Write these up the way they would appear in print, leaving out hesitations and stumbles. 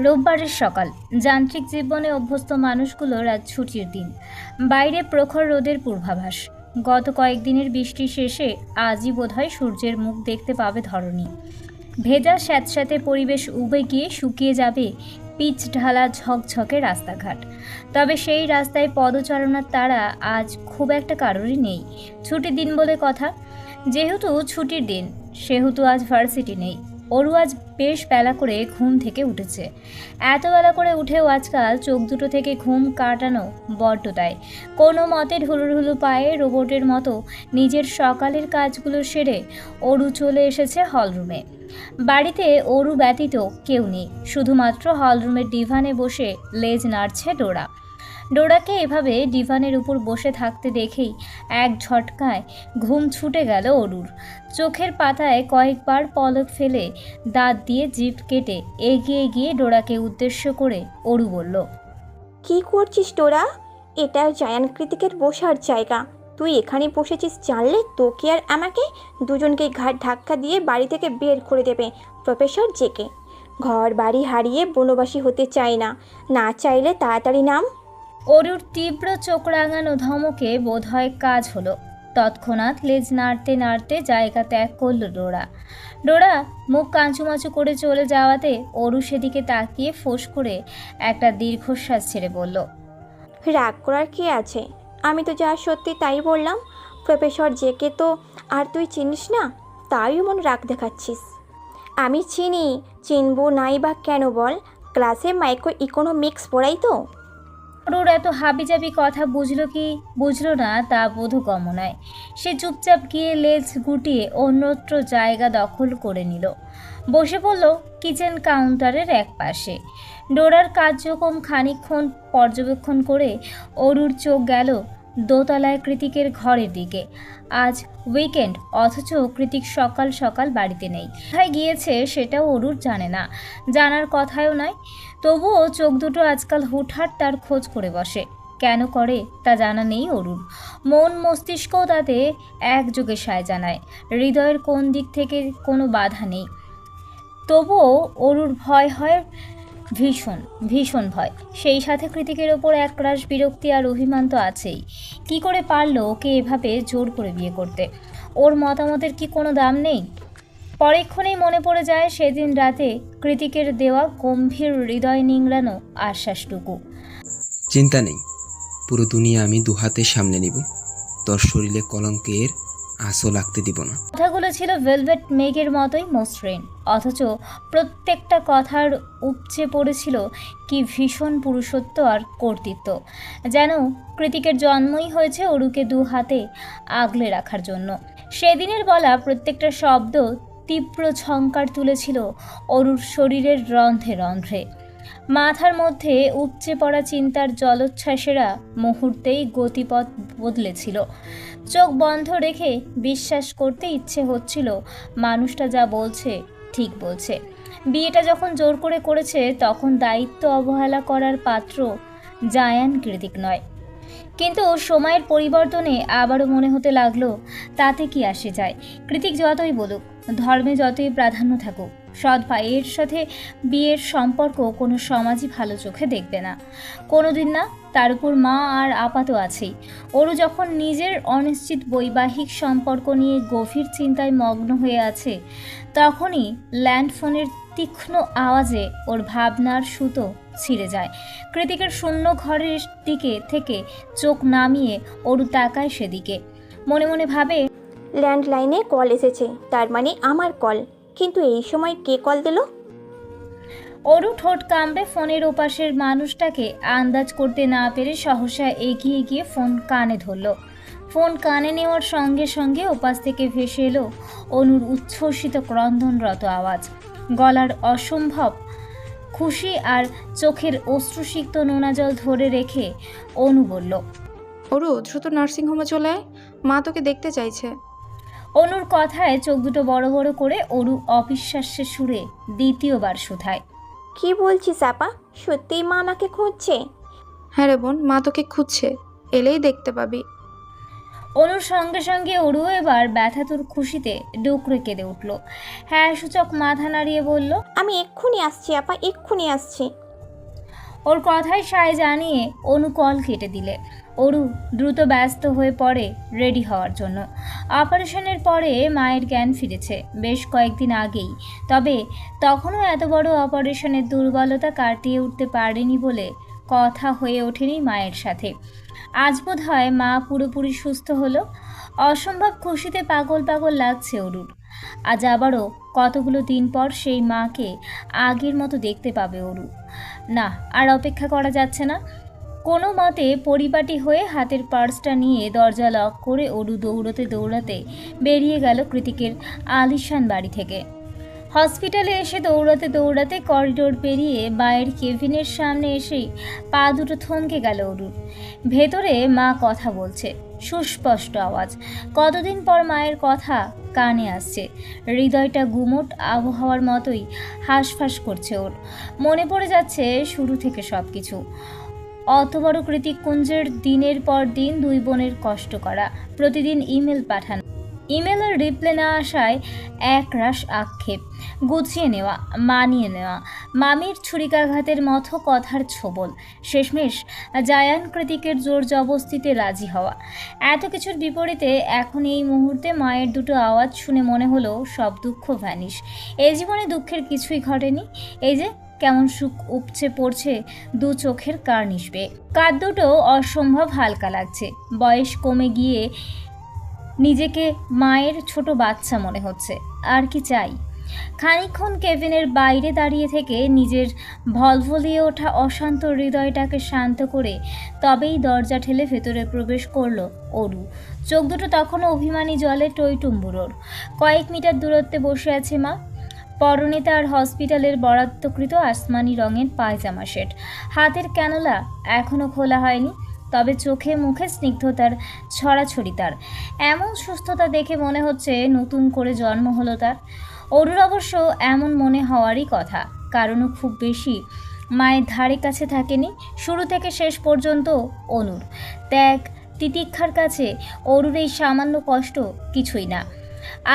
রোববারের সকাল। যান্ত্রিক জীবনে অভ্যস্ত মানুষগুলোর আজ ছুটির দিন। বাইরে প্রখর রোদের পূর্বাভাস। গত কয়েকদিনের বৃষ্টি শেষে আজই বোধহয় সূর্যের মুখ দেখতে পাবে ধরণী। ভেজা স্যাঁতস্যাঁতে পরিবেশ উবে গিয়ে শুকিয়ে যাবে পিচ ঢালা ঝকঝকে রাস্তাঘাট। তবে সেই রাস্তায় পদচারণার তাড়া আজ খুব একটা কারোরই নেই। ছুটির দিন বলে কথা। যেহেতু ছুটির দিন সেহেতু আজ ভার্সিটি নেই। অরু আজ বেশ বেলা করে ঘুম থেকে উঠেছে। এত বেলা করে উঠেও আজকাল চোখ দুটো থেকে ঘুম কাটানো বড্ড দায়। কোনো মতে ঢুলুঢুলু পায়ে রোবটের মতো নিজের সকালের কাজগুলো সেরে অরু চলে এসেছে হলরুমে। বাড়িতে অরু ব্যতীত কেউ নেই। শুধুমাত্র হলরুমের ডিভানে বসে লেজ নাড়ছে ডোরা। ডোরাকে এভাবে ডিভানের উপর বসে থাকতে দেখেই এক ঝটকায় ঘুম ছুটে গেল অরুর। চোখের পাতায় কয়েকবার পলক ফেলে দাঁত দিয়ে জিভ কেটে এগিয়ে গিয়ে ডোরাকে উদ্দেশ্য করে অরু বলল, কি করছিস তোরা? এটা জায়ান কৃতিকের বসার জায়গা। তুই এখানে বসেছিস জানলে তোকে আর আমাকে দুজনকে ঘাট ধাক্কা দিয়ে বাড়ি থেকে বের করে দেবে প্রফেসর জেকে। ঘর বাড়ি হারিয়ে বনবাসী হতে চাই না, না চাইলে তাড়াতাড়ি নাম। অরুর তীব্র চোখ রাঙানো ধমকে বোধহয় কাজ হলো। তৎক্ষণাৎ লেজ নাড়তে নাড়তে জায়গা ত্যাগ করল ডোরা। ডোরা মুখ কাঁচুমাচু করে চলে যাওয়াতে অরু সেদিকে তাকিয়ে ফোঁস করে একটা দীর্ঘশ্বাস ছেড়ে বলল, রাগ করার কি আছে? আমি তো যা সত্যি তাই বললাম। প্রফেসর জেকে তো আর তুই চিনিস না, তাই মন রাগ দেখাচ্ছিস। আমি চিনি, চিনবো নাই বা কেন বল? ক্লাসে মাইক্রো ইকোনমিক্স পড়াই তো। অরুর এত হাবিজাবি কথা বুঝলো না তা বোধগম্য নয়। সে চুপচাপ গিয়ে লেজ গুটিয়ে অন্যত্র জায়গা দখল করে নিল। বসে পড়ল কিচেন কাউন্টারের এক পাশে। ডোরার কার্যক্রম খানিকক্ষণ পর্যবেক্ষণ করে অরুর চোখ গেল দোতলায় কৃতিকের ঘরের দিকে। আজ উইকেন্ড, অথচ কৃতিক সকাল সকাল বাড়িতে নেই। কোথায় গিয়েছে সেটাও অরুর জানে না, জানার কথাও নয়। তবুও চোখ দুটো আজকাল হুটহাট তার খোঁজ করে বসে। কেন করে তা জানা নেই অরুর। মন মস্তিষ্কও তাতে একযোগে সায় জানায়। হৃদয়ের কোন দিক থেকে কোনো বাধা নেই। তবুও অরুর ভয় হয়, ভীষণ ভীষণ ভয়। সেই সাথে কৃতিকের ওপর একরাশ বিরক্তি আর অভিমান তো আছেই। কি করে পারলো ওকে এভাবে জোর করে বিয়ে করতে? ওর মতামতের কি কোনো দাম নেই? পরেক্ষণেই মনে পড়ে যায় সেদিন রাতে কৃতিকের দেওয়া গম্ভীর হৃদয় নিংড়ানো আশ্বাসটুকু। চিন্তা নেই, পুরো দুনিয়া আমি দুহাতে সামনে নিব, তোর শরীরে কলঙ্কের আঁচও লাগতে দিব না। কথাগুলো ছিল ভেলভেট মেঘের মতোই মসৃণ, অথচ প্রত্যেকটা কথার উপচে পড়েছিল কি ভীষণ পুরুষত্ব আর কর্তৃত্ব। যেন কৃতিকের জন্মই হয়েছে অরুকে দু হাতে আগলে রাখার জন্য। সেদিনের বলা প্রত্যেকটা শব্দ তীব্র ঝংকার তুলেছিল অরুর শরীরের রন্ধ্রে রন্ধ্রে। মাথার মধ্যে উপচে পড়া চিন্তার জলোচ্ছ্বাসেরা মুহূর্তেই গতিপথ বদলেছিল। চোখ বন্ধ রেখে বিশ্বাস করতে ইচ্ছে হচ্ছিল মানুষটা যা বলছে ঠিক বলছে। বিয়েটা যখন জোর করে করেছে তখন দায়িত্ব অবহেলা করার পাত্র জায়ান কৃতিক নয়। কিন্তু সময়ের পরিবর্তনে আবারও মনে হতে লাগলো তাতে কি আসে যায়। কৃতিক যতই বলুক, ধর্মে যতই প্রাধান্য থাকুক, সৎ ভাইয়ের সাথে বিয়ের সম্পর্ক কোনো সমাজই ভালো চোখে দেখবে না, কোনোদিন না। তার উপর মা আর আপা তো আছেই। অরু যখন নিজের অনিশ্চিত বৈবাহিক সম্পর্ক নিয়ে গভীর চিন্তায় মগ্ন হয়ে আছে, তখনই ল্যান্ডফোনের তীক্ষ্ণ আওয়াজে ওর ভাবনার সুতো ছিঁড়ে যায়। কৃতিকের শূন্য ঘরের দিকে থেকে চোখ নামিয়ে অরু তাকায় সেদিকে। মনে মনে ভাবে, ল্যান্ডলাইনে কল এসেছে, তার মানে আমার কল। কিন্তু এই সময় কে কল দিল? অরু ঠোঁট কামড়ে ফোনের ওপাশের মানুষটাকে আন্দাজ করতে না পেরে সহসা এগিয়ে গিয়ে ফোন কানে ধরল। ফোন কানে নেওয়ার সঙ্গে সঙ্গে ওপাশ থেকে ভেসে এলো অনুর উচ্ছ্বসিত ক্রন্দনরত আওয়াজ। গলার অসম্ভব খুশি আর চোখের অশ্রুসিক্ত নোনা জল ধরে রেখে অনু বলল, অরু, দ্রুত নার্সিংহোমে চলে আয়, মা তোকে দেখতে চাইছে। অনুর কথায় চোখ দুটো বড় বড় করে অরু অবিশ্বাস্যের সুরে দ্বিতীয়বার শুধায়, কি বলছিস আপা? সত্যিই মা আমাকে খুঁজছে? হ্যাঁ রে বোন, মা তোকে খুঁজছে, এলেই দেখতে পাবি। অনুর সঙ্গে সঙ্গে অরু এবার ব্যথাতুর খুশিতে ডুকরে কেঁদে উঠল। হ্যাঁ সূচক মাথা নাড়িয়ে বলল, আমি এক্ষুনি আসছি আপা, এক্ষুনি আসছি। ওর কথায় সায় জানিয়ে অনু কল কেটে দিলে। অরু দ্রুত ব্যস্ত হয়ে পড়ে রেডি হওয়ার জন্য। অপারেশনের পরে মায়ের জ্ঞান ফিরেছে বেশ কয়েকদিন আগেই, তবে তখনও এত বড় অপারেশনের দুর্বলতা কাটিয়ে উঠতে পারেনি বলে কথা হয়ে ওঠেনি মায়ের সাথে। আজ বোধ হয় মা পুরোপুরি সুস্থ হলো। অসম্ভব খুশিতে পাগল পাগল লাগছে অরুর। আজ আবারও কতগুলো দিন পর সেই মাকে আগের মতো দেখতে পাবে অরু। না আর অপেক্ষা করা যাচ্ছে না। কোনো মতে পরিপাটি হয়ে হাতের পার্সটা নিয়ে দরজা লক করে অরু দৌড়তে দৌড়াতে বেরিয়ে গেল কৃতিকের আলিশান বাড়ি থেকে। হসপিটালে এসে দৌড়াতে দৌড়াতে করিডোর পেরিয়ে মায়ের কেবিনের সামনে এসেই পা দুটো থমকে গেল অরুর। ভেতরে মা কথা বলছে, সুস্পষ্ট আওয়াজ। কতদিন পর মায়ের কথা কানে আসছে। হৃদয়টা গুমোট আবহাওয়ার মতোই হাঁসফাঁস করছে ওর। মনে পড়ে যাচ্ছে শুরু থেকে সব কিছু। অত বড় কৃতিকুঞ্জের দিনের পর দিন দুই বোনের কষ্ট করা, প্রতিদিন ইমেল পাঠানো, ইমেলের রিপ্লাই না আসায় একরাশ আক্ষেপ, গুছিয়ে নেওয়া, মানিয়ে নেওয়া, মামির ছুরিকাঘাতের মতো কথার ছোবল, শেষমেশ জায়ান কৃতিকের জোর জবস্তিতে রাজি হওয়া। এত কিছুর বিপরীতে এখন এই মুহূর্তে মায়ের দুটো আওয়াজ শুনে মনে হলো সব দুঃখ ভ্যানিশ। এই জীবনে দুঃখের কিছুই ঘটেনি। এই যে কেমন সুখ উপচে পড়ছে দু চোখের কার্নিশ বেয়ে। কাঁধ দুটো অসম্ভব হালকা লাগছে। বয়স কমে গিয়ে নিজেকে মায়ের ছোট বাচ্চা মনে হচ্ছে। আর কি চাই? খানিকক্ষণ কেবিনের বাইরে দাঁড়িয়ে থেকে নিজের ভলভলিয়ে ওঠা অশান্ত হৃদয়টাকে শান্ত করে তবেই দরজা ঠেলে ভেতরে প্রবেশ করলো অরু। চোখ দুটো তখনও অভিমানী জলে টইটুম্বুরোর। কয়েক মিটার দূরত্বে বসে আছে মা। পরনে তার হসপিটালের বরাদ্দকৃত আসমানি রঙের পায়জামা সেট। হাতের ক্যানোলা এখনও খোলা হয়নি, তবে চোখে মুখে স্নিগ্ধতার ছড়াছড়ি তার। এমন সুস্থতা দেখে মনে হচ্ছে নতুন করে জন্ম হলো তার। অরুর অবশ্য এমন মনে হওয়ারই কথা, কারণও খুব বেশি মায়ের ধারে কাছে থাকেনি শুরু থেকে শেষ পর্যন্ত। অনুর ত্যাগ তিতিক্ষার কাছে অরুর এই সামান্য কষ্ট কিছুই না।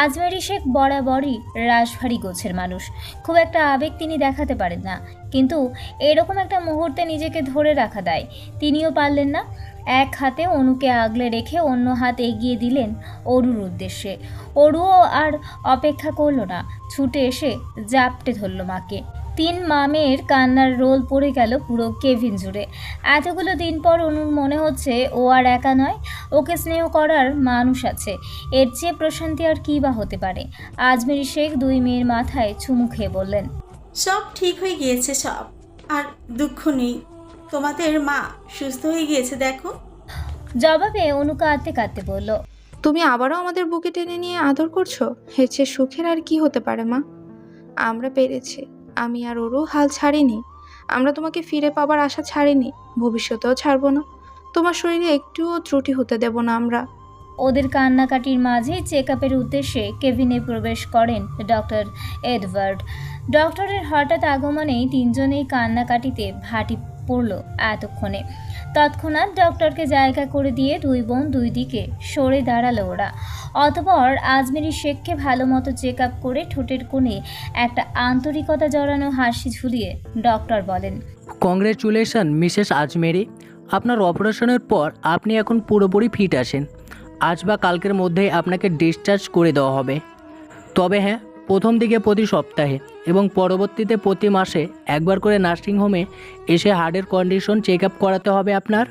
আজমেরি শেখ বরাবরই রাশভারী গোছের মানুষ। খুব একটা আবেগ তিনি দেখাতে পারেন না, কিন্তু এরকম একটা মুহূর্তে নিজেকে ধরে রাখা দেয়। তিনিও পারলেন না। এক হাতে অনুকে আগলে রেখে অন্য হাত এগিয়ে দিলেন অরুর উদ্দেশ্যে। অরুও আর অপেক্ষা করলো না, ছুটে এসে জাপটে ধরল মাকে। তিন মামের কান্নার রোল পড়ে গেল পুরো কেবিন জুড়ে। এতগুলো দিন পর অনুর মনে হচ্ছে ও আর একা নয়, ওকে স্নেহ করার মানুষ আছে। এর চেয়ে প্রশান্তি আর কী বা হতে পারে। আজমেরি শেখ দুই মেয়ের মাথায় চুমু খেয়ে বললেন, সব ঠিক হয়ে গিয়েছে সব, আর দুঃখ নেই। তোমাদের মা সুস্থ হয়ে গিয়েছে দেখো। জবাবে অনু কাঁদতে কাঁদতে বলল, তুমি আবারও আমাদের বুকে টেনে নিয়ে আদর করছো। এর চেয়ে সুখের আর কি হতে পারে মা। আমরা পেরেছি। আমি আর ওরও হাল ছাড়িনি। আমরা তোমাকে ফিরে পাবার আশা ছাড়িনি, ভবিষ্যতেও ছাড়বো না। তোমার শরীরে একটুও ত্রুটি হতে দেব না আমরা। ওদের কান্নাকাটির মাঝেই চেক আপের উদ্দেশ্যে কেবিনে প্রবেশ করেন ডক্টর এডওয়ার্ড। ডক্টরের হঠাৎ আগমনেই তিনজনেই কান্নাকাটিতে ভাটি পড়ল এতক্ষণে। তৎক্ষণাৎ ডক্টরকে জায়গা করে দিয়ে দুই বোন দুই দিকে সরে দাঁড়ালো ওরা। অতঃপর আজমেরি শেখকে ভালো মতো চেক আপ করে ঠোঁটের কোণে একটা আন্তরিকতা জড়ানো হাসি ঝুলিয়ে ডক্টর বলেন, কংগ্রেচুলেশন মিসেস আজমেরি, আপনার অপারেশনের পর আপনি এখন পুরোপুরি ফিট আছেন। আজ বা কালকের মধ্যেই আপনাকে ডিসচার্জ করে দেওয়া হবে। তবে হ্যাঁ, প্রথম দিকে প্রতি সপ্তাহে এবং পরবর্তীতে প্রতি মাসে একবার করে নার্সিংহোমে এসে হার্টের কন্ডিশন চেক আপ করাতে হবে আপনার।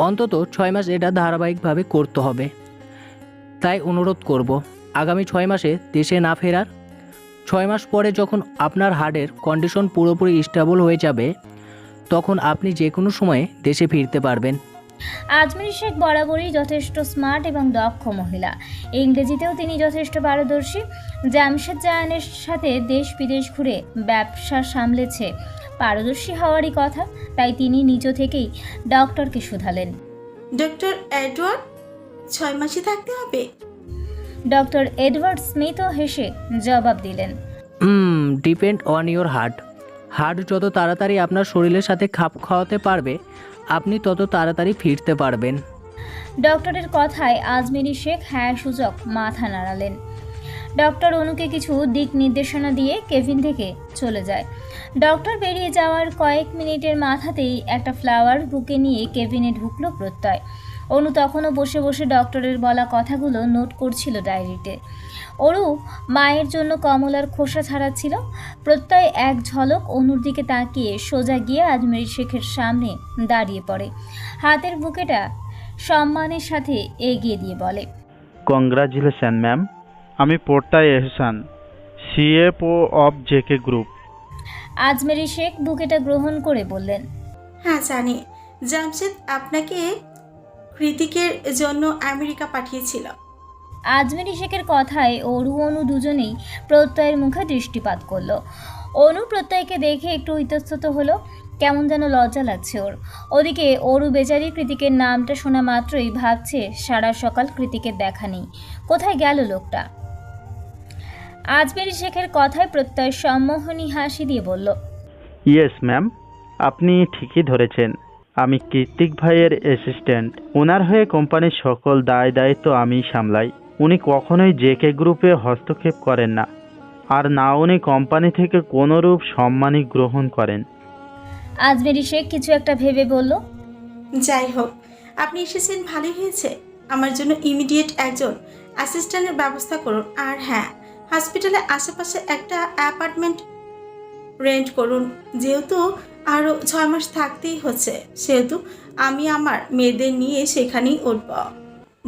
অন্তত 6 মাস এটা ধারাবাহিকভাবে করতে হবে। তাই অনুরোধ করব আগামী 6 মাসে দেশে না ফেরার। 6 মাস পরে যখন আপনার হার্টের কন্ডিশন পুরোপুরি স্টেবল হয়ে যাবে, তখন আপনি যে কোনো সময়ে দেশে ফিরতে পারবেন। আজমেরি শেখ বরাবরই যথেষ্ট স্মার্ট এবং দক্ষ মহিলা। ইংরেজিতেও তিনি যথেষ্ট পারদর্শী। জামশেদ জায়ানের সাথে দেশ বিদেশ ঘুরে ব্যবসা সামলেছে, পারদর্শী হওয়ারই কথা। তাই তিনি নিজ থেকেই ডক্টরকে শুধালেন। ডক্টর এডওয়ার্ড, 6 মাসই থাকতে হবে? ডক্টর এডওয়ার্ড স্মিথও হেসে জবাব দিলেন, depend on your heart. Heart যত তাড়াতাড়ি আপনার শরীরের সাথে খাপ খাওয়াতে পারবে, আপনি তত তাড়াতাড়ি ফিরতে পারবেন। ডক্টরের কথায় আজমেরি শেখ হ্যাঁ সূচক মাথা নাড়ালেন। ডক্টর অনুকে কিছু দিক নির্দেশনা দিয়ে কেবিন থেকে চলে যায়। ডক্টর বেরিয়ে যাওয়ার কয়েক মিনিটের মাথাতেই একটা ফ্লাওয়ার বুকে নিয়ে কেবিনে ঢুকলো প্রত্যয়। অনু তখনও বসে বসে ডক্টরের বলা কথাগুলো নোট করছিল ডায়েরিতে। অরু মায়ের জন্য কমলার খোসা ছাড়াচ্ছিল। প্রত্যয় এক ঝলক অনুর দিকে তাকিয়ে সোজা গিয়ে আজমেরি শেখের সামনে দাঁড়িয়ে পড়ে। হাতের বুকেটা সম্মানের সাথে এগিয়ে দিয়ে বলে, কংগ্রাচুলেশন ম্যাম, আমি Pratyay Ehsan, CFO of JK group. Ajmeri Sheikh বুকেটা গ্রহণ করে বললেন, হ্যাঁ জানি, জামশেদ আপনাকে কৃতিকের জন্য আমেরিকা পাঠিয়েছিল। আজমেরি শেখের কথায় অরু অনু দুজনেই প্রত্যয়ের মুখে দৃষ্টিপাত করলো। অনু প্রত্যয়কে দেখে একটু ইতস্তত হলো, কেমন যেন লজ্জা লাগছে ওর। ওদিকে অরু বেচারি কৃতিকের নামটা শোনা মাত্রই ভাবছে সারা সকাল কৃতিকের দেখা নেই, কোথায় গেল লোকটা। আজমেরি শেখের কথায় প্রত্যয় সম্মোহনী হাসি দিয়ে বলল, ইয়েস ম্যাম, আপনি ঠিকই ধরেছেন। আমি কৃতিক ভাইয়ের অ্যাসিস্ট্যান্ট। ওনার হয়ে কোম্পানির সকল দায় দায়িত্ব আমি সামলাই। উনি কখনোই জেকে গ্রুপে হস্তক্ষেপ করেন না, আর না উনি কোম্পানি থেকে কোনোরূপ সম্মানী গ্রহণ করেন। আজমেরি শেখ কিছু একটা ভেবে বলল, যাই হোক, আপনি এসেছেন ভালোই হয়েছে। আমার জন্য ইমিডিয়েট একজন অ্যাসিস্ট্যান্টের ব্যবস্থা করুন। আর হ্যাঁ, হসপিটালের আশেপাশে একটা অ্যাপার্টমেন্ট রেন্ট করুন। যেহেতু আরও 6 মাস থাকতেই হচ্ছে, সেহেতু আমি আমার মেয়েদের নিয়ে সেখানেই উঠব।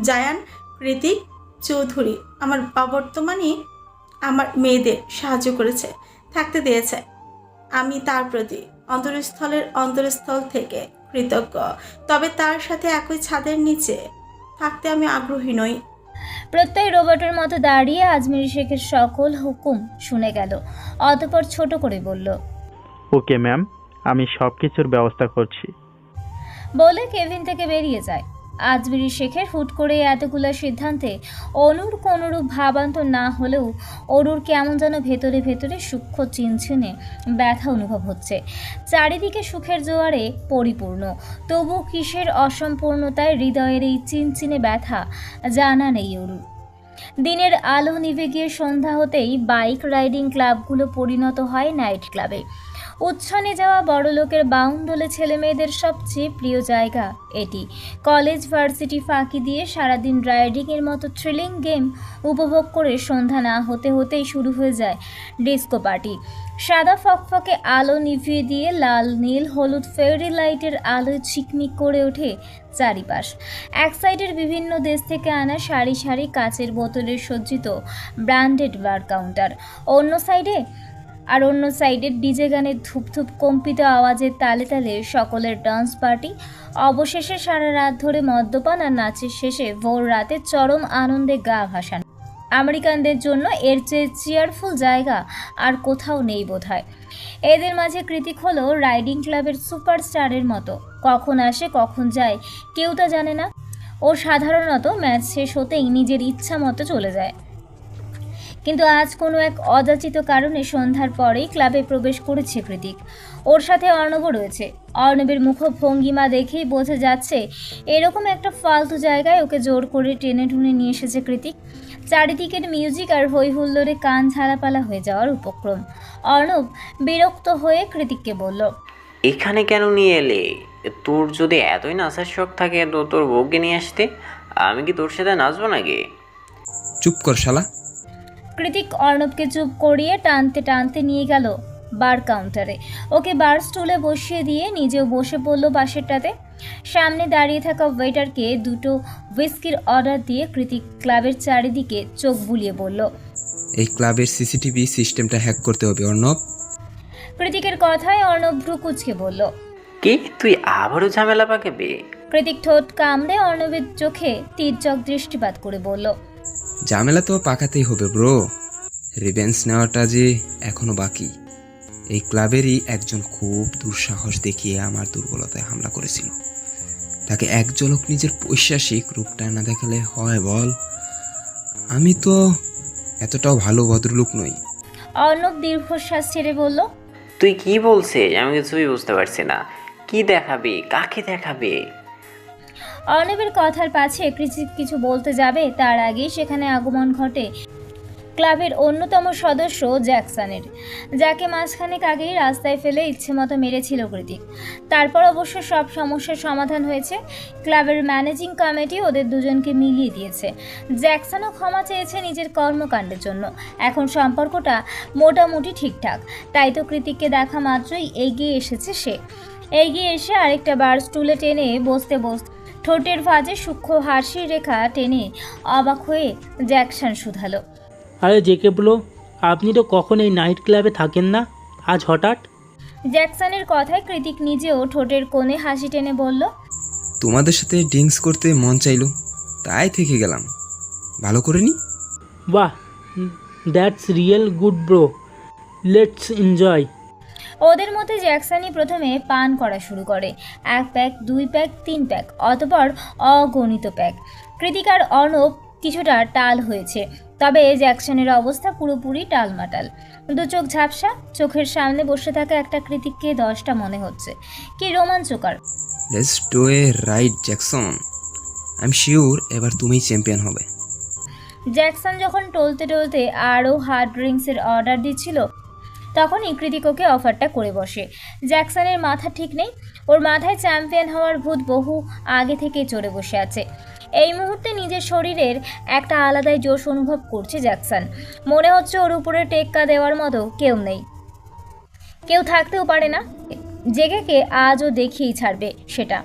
জায়ান কৃতিক চৌধুরী আমার অবর্তমানে আমার মেয়েদের সাহায্য করেছে, থাকতে দিয়েছে। আমি তার প্রতি অন্তরস্থল থেকে কৃতজ্ঞ। তবে তার সাথে একই ছাদের নিচে থাকতে আমি আগ্রহী নই। প্রত্যয় রোবটের মতো দাঁড়িয়ে আজমেরি শেখের সকল হুকুম শুনে গেল, অতঃপর ছোট করে বলল, ওকে ম্যাম, আমি সব কিছুর ব্যবস্থা করছি। বলে কেবিন থেকে বেরিয়ে যায়। আজমেরি শেখের হুট করে এতগুলো সিদ্ধান্তে অনুর কোনরূপ ভাবান্তর না হলেও অরুর কেমন যেন ভেতরে ভেতরে সূক্ষ্ম চিনচিনে ব্যথা অনুভব হচ্ছে। চারিদিকে সুখের জোয়ারে পরিপূর্ণ, তবু কিসের অসম্পূর্ণতায় হৃদয়ের এই চিনচিনে ব্যথা জানা নেই অরুর। দিনের আলো নিভে গিয়ে সন্ধ্যা হতেই বাইক রাইডিং ক্লাবগুলো পরিণত হয় নাইট ক্লাবে। উচ্ছনে যাওয়া বড়লোকের বাউন্ডলে ছেলে মেয়েদের সবচেয়ে প্রিয় জায়গা এটি। কলেজ ভার্সিটি ফাঁকি দিয়ে সারাদিন রাইডিংয়ের মতো থ্রিলিং গেম উপভোগ করে সন্ধ্যা না হতে হতেই শুরু হয়ে যায় ডিস্কো পার্টি। সাদা ফকফকে আলো নিভিয়ে দিয়ে লাল নীল হলুদ ফেয়ারি লাইটের আলোয় ঝিকমিক করে ওঠে চারিপাশ। এক সাইডের বিভিন্ন দেশ থেকে আনা সারি সারি কাচের বোতলের সজ্জিত ব্র্যান্ডেড বার কাউন্টার, অন্য সাইডে ডিজে গানের ধূপধূপ কম্পিত আওয়াজের তালে তালে সকলের ডান্স পার্টি। অবশেষে সারা রাত ধরে মদ্যপান আর নাচের শেষে ভোর রাতে চরম আনন্দে গা ভাসান। আমেরিকানদের জন্য এর চেয়ে চেয়ারফুল জায়গা আর কোথাও নেই বোধহয়। এদের মাঝে কৃতিক হলো রাইডিং ক্লাবের সুপারস্টারের মতো, কখন আসে কখন যায় কেউ তা জানে না। ও সাধারণত ম্যাচ শেষ হতেই নিজের ইচ্ছা মতো চলে যায়, কিন্তু আজ কোনো এক অযাচিত কারণে সন্ধ্যার পরেই ক্লাবে প্রবেশ করেছে কৃতিক। ওর সাথে অর্ণবও রয়েছে। অর্ণবের মুখভঙ্গিমা দেখেই বোঝা যাচ্ছে এরকম একটা ফালতু জায়গায় ওকে জোর করে টেনে টুনে নিয়ে এসেছে কৃতিক। চারিদিকের মিউজিক আর হই হুল্লোড়ে কান ঝালাপালা হয়ে যাওয়ার উপক্রম। অর্ণব বিরক্ত হয়ে কৃতিককে বলল, এখানে কেন নিয়ে এলে? তোর যদি এতই নাচার শখ থাকে তো তোর বউকে নিয়ে আসতে। আমি কি তোর সাথে নাচবো নাকি? চুপ কর শালা। কৃতিক অর্ণবকে চুপ করিয়ে টানতে টানতে নিয়ে গেল বার কাউন্টারে। ওকে বার স্টুলে বসিয়ে দিয়ে নিজেও বসে পড়ল পাশেরটাতে। সামনে দাঁড়িয়ে থাকা ওয়েটারকে 2টো হুইস্কির অর্ডার দিয়ে কৃতিক ক্লাবের চারিদিকে চোখ বুলিয়ে বলল, এই ক্লাবের সিসিটিভি সিস্টেমটা হ্যাক করতে হবে অর্ণব। কৃতিকের কথায় অর্ণব ভ্রু কুঁচকে বলল, কি তুই আবারও ঝামেলা পাকাবি? কৃতিক ঠোঁট কামড়ে অর্ণবের চোখে তীর্যক দৃষ্টিপাত করে বলল, ঝামেলা তো পাকাতেই হবে ব্রো, রিভেঞ্জ নেওয়াটা যে এখনো বাকি। এই ক্লাবেরই একজন খুব দুঃসাহস দেখিয়ে আমার দুর্বলতায় হামলা করেছিল। তাকে এক ঝলক নিজের পৈশাসিক রূপটা না দেখালে হয় বল? আমি তো এতটাও ভালো ভদ্রলোক নই। অর্ণব দীর্ঘশ্বাস ছেড়ে বলল, তুই কি বলছিস? আমি কিছুই বুঝতে পারছি না। কি দেখাবি? কাকে দেখাবি? অর্ণবের কথার পাছে কৃষিক কিছু বলতে যাবে তার আগেই সেখানে আগমন ঘটে ক্লাবের অন্যতম সদস্য জ্যাকসনের, যাকে মাঝখানেক আগেই রাস্তায় ফেলে ইচ্ছেমতো মেরেছিল কৃতিক। তারপর অবশ্য সব সমস্যার সমাধান হয়েছে। ক্লাবের ম্যানেজিং কমিটি ওদের দুজনকে মিলিয়ে দিয়েছে। জ্যাকসনও ক্ষমা চেয়েছে নিজের কর্মকাণ্ডের জন্য। এখন সম্পর্কটা মোটামুটি ঠিকঠাক। তাই তো কৃতিককে দেখা মাত্রই এগিয়ে এসেছে সে। এগিয়ে এসে আরেকটা বার স্টুলে টেনে বসতে ঠোঁটের ভাঁজে সূক্ষ্ম হাসির রেখা টেনে অবাক হয়ে জ্যাকসন শুধালো, আরে জেকে ব্রো, আপনি তো কখন এই নাইট ক্লাবে থাকেন না, আজ হঠাৎ? জ্যাকসনের কথায় কৃতিক নিজেও ঠোঁটের কোণে হাসি টেনে বলল, তোমাদের সাথে ড্রিঙ্কস করতে মন চাইলো, তাই থেকে গেলাম। ভালো করে নি? বাহ, that's real good bro, let's enjoy. ওদের মধ্যে জ্যাকসনই প্রথমে পান করা শুরু করে। 1 প্যাক, 2 প্যাক, 3 প্যাক, অতঃপর অগণিত প্যাক। কৃতিক আর অর্ণব কিছুটা টাল হয়েছে, তবে জ্যাকসনের অবস্থা পুরোপুরি টালমাটাল। দু চোখ ঝাপসা, চোখের সামনে বসে থাকা একটা কৃতিককে 10টা মনে হচ্ছে। কি রোমাঞ্চকর! Let's do a right Jackson, I am sure এবার তুমিই চ্যাম্পিয়ন হবে। জ্যাকসন যখন টলতে টলতে আরও হার্ড ড্রিঙ্কসের অর্ডার দিচ্ছিল, তখনই কৃতিক ওকে অফারটা করে বসে। জ্যাকসনের মাথা ঠিক নেই, ওর মাথায় চ্যাম্পিয়ন হওয়ার ভূত বহু আগে থেকেই চড়ে বসে আছে। এই মুহূর্তে নিজের শরীরের একটা আলাদাই জোশ অনুভব করছে জ্যাকসন। মনে হচ্ছে ওর উপরে টেক্কা দেওয়ার মতো কেউ নেই, কেউ থাকতেও পারে না। জেগেকে আজও দেখিয়েই ছাড়বে সেটা।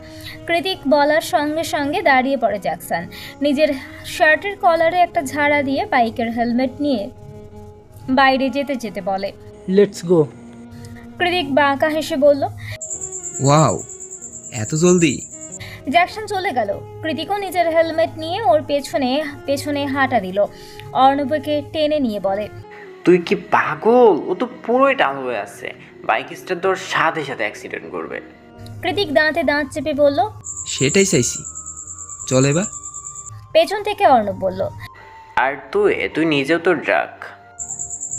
কৃতিক বলার সঙ্গে সঙ্গে দাঁড়িয়ে পড়ে জ্যাকসন। নিজের শার্টের কলারে একটা ঝাড়া দিয়ে বাইকের হেলমেট নিয়ে বাইরে যেতে যেতে বলে, লেটস গো। কৃতিক বাঁকা হেসে বলল, ওয়াও, এত জলদি? জ্যাকসন চলে গেল। কৃতিকও নিজের হেলমেট নিয়ে ওর পেছনে হাঁটা দিল। অর্ণবকে টেনে নিয়ে বলে, তুই কি পাগল? ও তো পুরোই টাল হয়ে আছে, বাইক স্টার্ট তোর সাথে সাথে অ্যাক্সিডেন্ট করবে। কৃতিক দাঁতে দাঁত চেপে বলল, সেটাই চাইছি, চল এবার। পেছন থেকে অর্ণব বলল, আর তুই নিজেও তো ড্রাগ।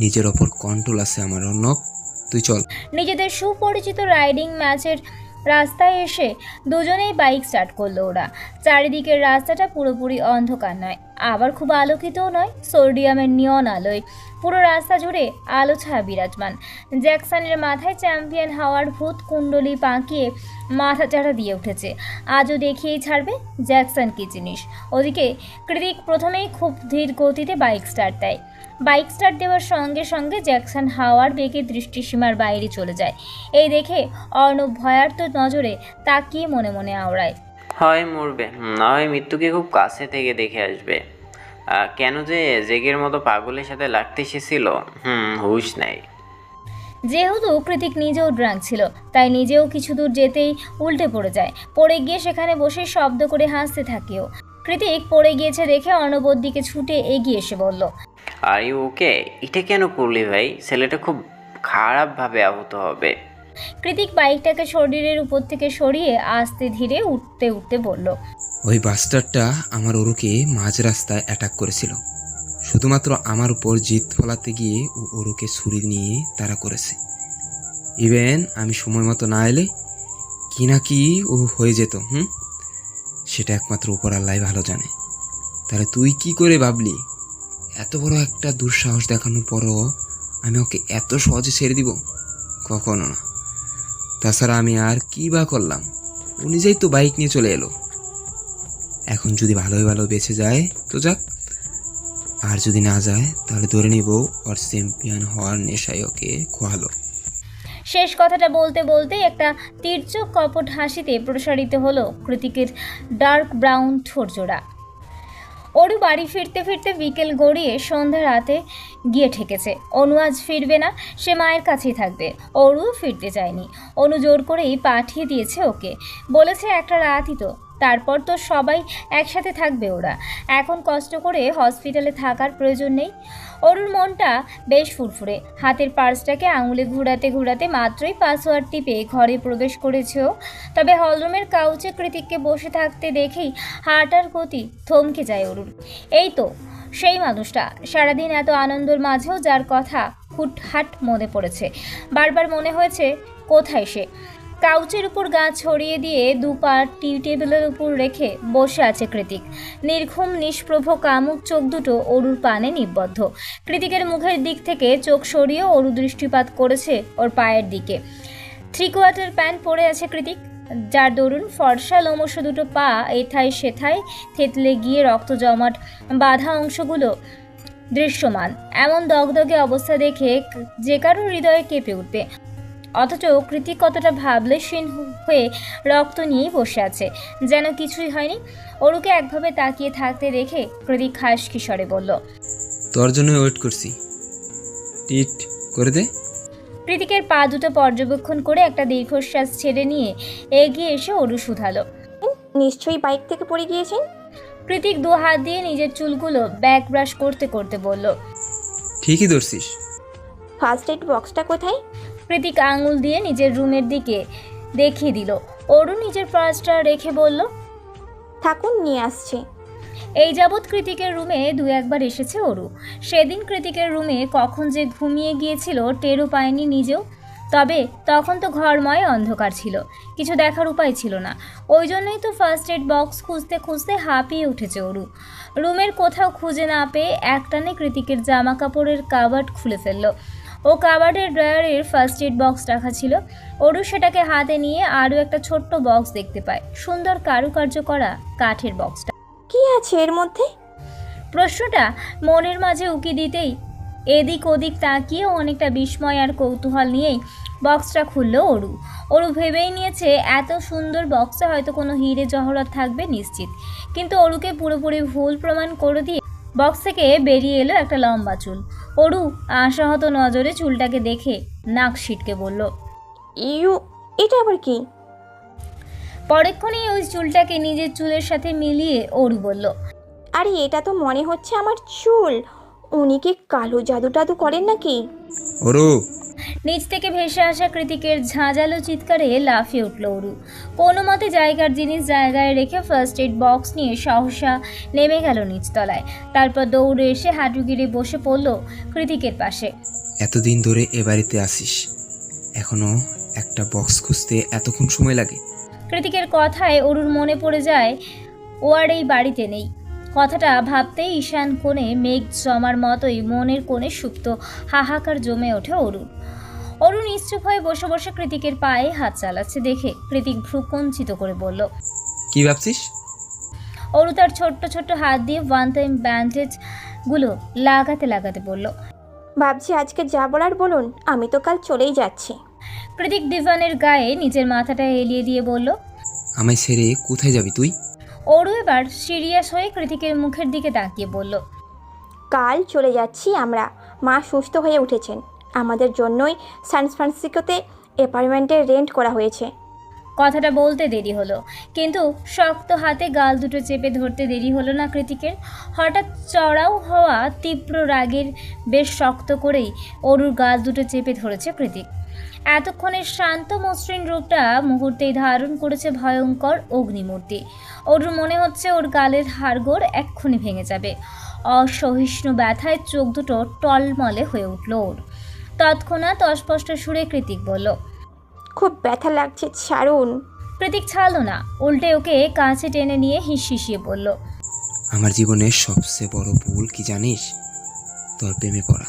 নিজের ওপর কন্ট্রোল আছে আমার অর্ণব, তুই চল। নিজেদের সুপরিচিত রাইডিং ম্যাচের রাস্তায় এসে দুজনেই বাইক স্টার্ট করলো ওরা। চারিদিকের রাস্তাটা পুরোপুরি অন্ধকার নয়, আবার খুব আলোকিতও নয়। সোডিয়ামের নিয়ন আলোয় পুরো রাস্তা জুড়ে আলো ছায়া বিরাজমান। জ্যাকসনের মাথায় চ্যাম্পিয়ন হওয়ার ভূত কুণ্ডলি পাকিয়ে মাথা চাড়া দিয়ে উঠেছে। আজও দেখিয়েই ছাড়বে জ্যাকসন কী জিনিস। ওদিকে কৃতিক প্রথমেই খুব ধীর গতিতে বাইক স্টার্ট দেয়। বাইক স্টার্ট দেওয়ার সঙ্গে সঙ্গে জ্যাকসন হাওয়ার বেগে দৃষ্টিসীমার বাইরে চলে যায়। এই দেখে অর্ণব ভয়ার্ত নজরে তাকিয়ে মনে মনে আওড়ায়, হয় মরবে, না হয় মৃত্যুকে খুব কাছে থেকে দেখে আসবে। কেন যে জেগের মতো পাগলের সাথে লাগতে এসেছিল, হুঁশ নাই। যেহেতু কৃতিক নিজেও ড্রাঙ্ক ছিল, তাই নিজেও কিছু দূর যেতেই উল্টে পড়ে যায়। পড়ে গিয়ে সেখানে বসে শব্দ করে হাসতে থাকেও। কৃতিক পড়ে গিয়েছে দেখে অর্ণবর দিকে ছুটে এগিয়ে এসে বলল, আর ইউ ওকে? এটা কেন করলি ভাই? ছেলেটা খুব খারাপভাবে আহত হবে। কৃতিক বাইকটাকে শরীরের উপর থেকে সরিয়ে আস্তে ধীরে উঠতে উঠতে বলল, ওই বাস্টারটা আমার ওরুকে মাঝ রাস্তায় অ্যাটাক করেছিল। শুধুমাত্র আমার উপর জিত ফলাতে গিয়ে ও ওরুকে ছুরি নিয়ে তাড়া করেছে। ইভেন আমি সময় মতো না এলে কি না কি ও হয়ে যেত। সেটা একমাত্র উপর আল্লাহ ভালো জানে। তাহলে তুই কি করে ভাবলি এত বড় একটা দুঃসাহস দেখানোর পরও আমি ওকে এত সহজে ছেড়ে দিব? কখনো না। তাছাড়া আমি আর কি বা করলাম? ও নিজেই তো বাইক নিয়ে চলে এলো। এখন যদি ভালোই ভালো বেঁচে যায় তো যাক, আর যদি না যায় তাহলে ধরে নিব ওর চ্যাম্পিয়ন হওয়ার নেশায় ওকে খোয়ালো। শেষ কথাটা বলতে বলতে একটা তীর্যক কপট হাসিতে প্রসারিত হলো কৃতিকের ডার্ক ব্রাউন ঠোঁটজোড়া। অরু বাড়ি ফিরতে ফিরতে বিকেল গড়িয়ে সন্ধ্যা রাতে গিয়ে ঠেকেছে। অনু আজ ফিরবে না, সে মায়ের কাছেই থাকবে। অরু ফিরতে চায়নি। অনু জোর করেই পাঠিয়ে দিয়েছে ওকে, বলেছে একটা রাতই তো, তারপর তো সবাই একসাথে থাকবে ওরা। এখন কষ্ট করে হসপিটালে থাকার প্রয়োজন নেই। অরুর মনটা বেশ ফুরফুরে। হাতের পার্সটাকে আঙুলে ঘোরাতে ঘোরাতে মাত্রই পাসওয়ার্ড টিপে ঘরে প্রবেশ করেছেও। তবে হলরুমের কাউচে কৃতিককে বসে থাকতে দেখেই হার্টার গতি থমকে যায় অরুর। এই তো সেই মানুষটা, সারাদিন এত আনন্দের মাঝেও যার কথা হুটহাট মনে পড়েছে। বারবার মনে হয়েছে কোথায় সে। কাউচের উপর গা ছড়িয়ে দিয়ে দুপা টি টেবিলের উপর রেখে বসে আছে কৃতিক। নির্ঘুম নিষ্প্রভ কামুক চোখ দুটো অরুর পানে নিবদ্ধ। কৃতিকের মুখের দিক থেকে চোখ সরিয়ে অরু দৃষ্টিপাত করেছে ওর পায়ের দিকে। 3/4 প্যান্ট পরে আছে কৃতিক, যার দরুন ফর্সা লোমশ দুটো পা এথায় সেথায় থেতলে গিয়ে রক্ত জমাট বাঁধা অংশগুলো দৃশ্যমান। এমন দগদগে অবস্থা দেখে যে কারোর হৃদয়ে কেঁপে উঠবে। অথচ কৃতিক কতটা ভাবলেশীন হয়ে রক্ত নিয়েই বসে আছে, যেন কিছুই হয়নি। অরুকে একভাবে তাকিয়ে থাকতে দেখে কৃতিক হাসকি স্বরে বলল, তোর জন্য ওয়েট করছি, টিট করে দে। কৃতিকের পা দুটো পর্যবেক্ষণ করে একটা দীর্ঘশ্বাস ছেড়ে নিয়ে এগিয়ে এসে অরু শুধালো। নিশ্চয়ই বাইক থেকে পড়ে গিয়েছেন। কৃতিক 2 হাত দিয়ে নিজের চুলগুলো ব্যাক ব্রাশ করতে করতে বলল, ঠিকই ধরছিস। ফার্স্ট এড বক্সটা কোথায়? কৃতিক আঙুল দিয়ে নিজের রুমের দিকে দেখিয়ে দিল। অরু নিজের পার্সটা রেখে বলল, থাকুন, নিয়ে আসছে। এই যাবৎ কৃতিকের রুমে 2-1 বার এসেছে অরু। সেদিন কৃতিকের রুমে কখন যে ঘুমিয়ে গিয়েছিল টেরও পায়নি নিজেও। তবে তখন তো ঘরময় অন্ধকার ছিল, কিছু দেখার উপায় ছিল না। ওই জন্যই তো ফার্স্ট এড বক্স খুঁজতে খুঁজতে হাঁপিয়ে উঠেছে অরু। রুমের কোথাও খুঁজে না পেয়ে একটানে কৃতিকের জামা কাপড়ের কাবার্ড খুলে ফেলল। ও কাবার্ডের ড্রয়ারের ফার্স্ট এড বক্স রাখা ছিল। অরু সেটাকে হাতে নিয়ে আরও একটা ছোট্ট বক্স দেখতে পায়, সুন্দর কারুকার্য করা কাঠের বক্সটা। কি আছে এর মধ্যে? প্রশ্নটা মনের মাঝে উকি দিতেই এদিক ওদিক তাকিয়ে অনেকটা বিস্ময় আর কৌতূহল নিয়েই বক্সটা খুলল অরু। অরু ভেবেই নিয়েছে এত সুন্দর বক্সে হয়তো কোনো হিরে জহরত থাকবে নিশ্চিত। কিন্তু অরুকে পুরোপুরি ভুল প্রমাণ করে দিয়ে বক্স থেকে বেরিয়ে এলো একটা লম্বা চুল। অরু আশাহত নজরে চুলটাকে দেখে নাক সিটকে বলল, এটা আবার কি? পরেক্ষণেই ওই চুলটাকে নিজের চুলের সাথে মিলিয়ে অরু বলল, আরে এটা তো মনে হচ্ছে আমার চুল। উনি কি কালো জাদু টাদু করেন নাকি? ওরু, নিচ থেকে ভেসে আসা কৃতিকের ঝাঁঝালো চিৎকারে লাফিয়ে উঠল অরু। কোনো মতে জায়গার জিনিস জায়গায় রেখে ফার্স্ট এড বক্স নিয়ে সহসা নেমে গেল নিচতলায়। তারপর দৌড়ে এসে হাঁটু গিরে বসে পড়ল কৃতিকের পাশে। এতদিন ধরে এ বাড়িতে আসিস, এখনো একটা বক্স খুঁজতে এতক্ষণ সময় লাগে? কৃতিকের কথায় অরুর মনে পড়ে যায় ও আর এই বাড়িতে নেই। কথাটা ভাবতেই ঈশান কোণে মেঘ জমার মতোই মনের কোণে সুপ্ত হাহাকার জমে ওঠে অরুর। অরু নিশ্চুপ হয়ে বসে বসে কৃতিকের পায়ে হাত চালাচ্ছে দেখে কৃতিক ভ্রু কুঞ্চিত করে বলল, কি ভাবছিস? অরু তার ছোট্ট ছোট্ট হাত দিয়ে ওয়ান টাইম ব্যান্ডেজ গুলো লাগাতে লাগাতে বলল, ভাবছি আজকে যা বলার বলুন, আমি তো কাল চলেই যাচ্ছি। কৃতিক দিভানের গায়ে নিজের মাথাটা এলিয়ে দিয়ে বলল, আমায় ছেড়ে কোথায় যাবি তুই? অরু এবার সিরিয়াস হয়ে কৃতিকের মুখের দিকে তাকিয়ে বলল, কাল চলে যাচ্ছি আমরা। মা সুস্থ হয়ে উঠেছেন। আমাদের জন্যই সান ফ্রান্সিসকোতে অ্যাপার্টমেন্টের রেন্ট করা হয়েছে। কথাটা বলতে দেরি হলো, কিন্তু শক্ত হাতে গাল দুটো চেপে ধরতে দেরি হলো না কৃতিকের। হঠাৎ চড়াও হওয়া তীব্র রাগের বেশ শক্ত করেই অরুর গাল দুটো চেপে ধরেছে কৃতিক। এতক্ষণের শান্ত মসৃণ রূপটা মুহূর্তেই ধারণ করেছে ভয়ঙ্কর অগ্নিমূর্তি। অরুর মনে হচ্ছে ওর গালের হাড়গোড় এক্ষুনি ভেঙে যাবে। অসহিষ্ণু ব্যথায় চোখ দুটো টলমলে হয়ে উঠল ওর। তৎক্ষণাৎ অস্পষ্ট সুরে কৃতিক বলল, খুব ব্যথা লাগছে, ছাড়ুন। কৃতিক ছাড়ল না, উল্টে ওকে কাছে টেনে নিয়ে হিসিয়ে বলল, আমার জীবনের সবচেয়ে বড় ভুল কি জানিস? তোর প্রেমে পড়া।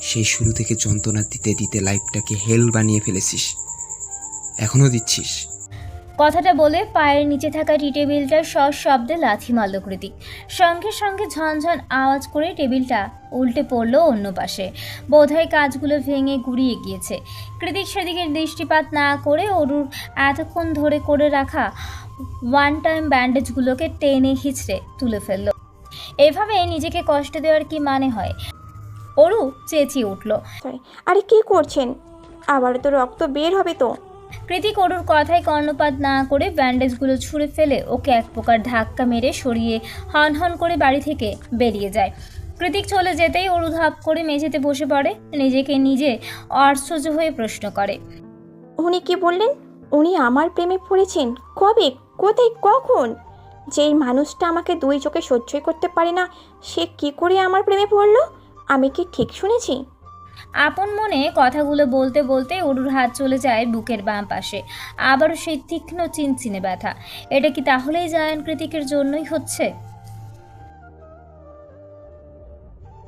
সেই শুরু থেকে যন্ত্রণা দিতে দিতে লাইফটাকে হেল বানিয়ে ফেলেছিস, এখনো দিচ্ছিস। কথাটা বলে পায়ের নিচে থাকা টি টেবিলটার শব্দে লাথি মারল কৃতিক। সঙ্গে সঙ্গে ঝনঝন আওয়াজ করে টেবিলটা উল্টে পড়ল অন্য পাশে। বোধহয় কাজগুলো ভেঙে গুড়িয়ে গিয়েছে। কৃতিক সেদিকে দৃষ্টিপাত না করে অরুর এতক্ষণ ধরে করে রাখা ওয়ান টাইম ব্যান্ডেজগুলোকে টেনে হিঁচড়ে তুলে ফেলল। এভাবে নিজেকে কষ্ট দেওয়ার কি মানে হয়? অরু চেঁচিয়ে উঠল, আরে কি করছেন? আবার তো রক্ত বের হবে তো। কৃতিক অরুর কথায় কর্ণপাত না করে ব্যান্ডেজগুলো ছুঁড়ে ফেলে ওকে এক প্রকার ধাক্কা মেরে সরিয়ে হন হন করে বাড়ি থেকে বেরিয়ে যায়। কৃতিক চলে যেতেই অরু ধাপ করে মেঝেতে বসে পড়ে, নিজেকে নিজে আশ্চর্য হয়ে প্রশ্ন করে, উনি কি বললেন? উনি আমার প্রেমে পড়েছেন? কবে, কোথায়, কখন? যেই মানুষটা আমাকে 2 চোখে সহ্যই করতে পারে না, সে কি করে আমার প্রেমে পড়লো? আমি কি ঠিক শুনেছি? আপন মনে কথাগুলো বলতে বলতে অরুর হাত চলে যায় বুকের বাম পাশে। আবারও সেই তীক্ষ্ণ চিনচিনে ব্যথা। এটা কি তাহলেই জায়ান কৃতিকের জন্যই হচ্ছে?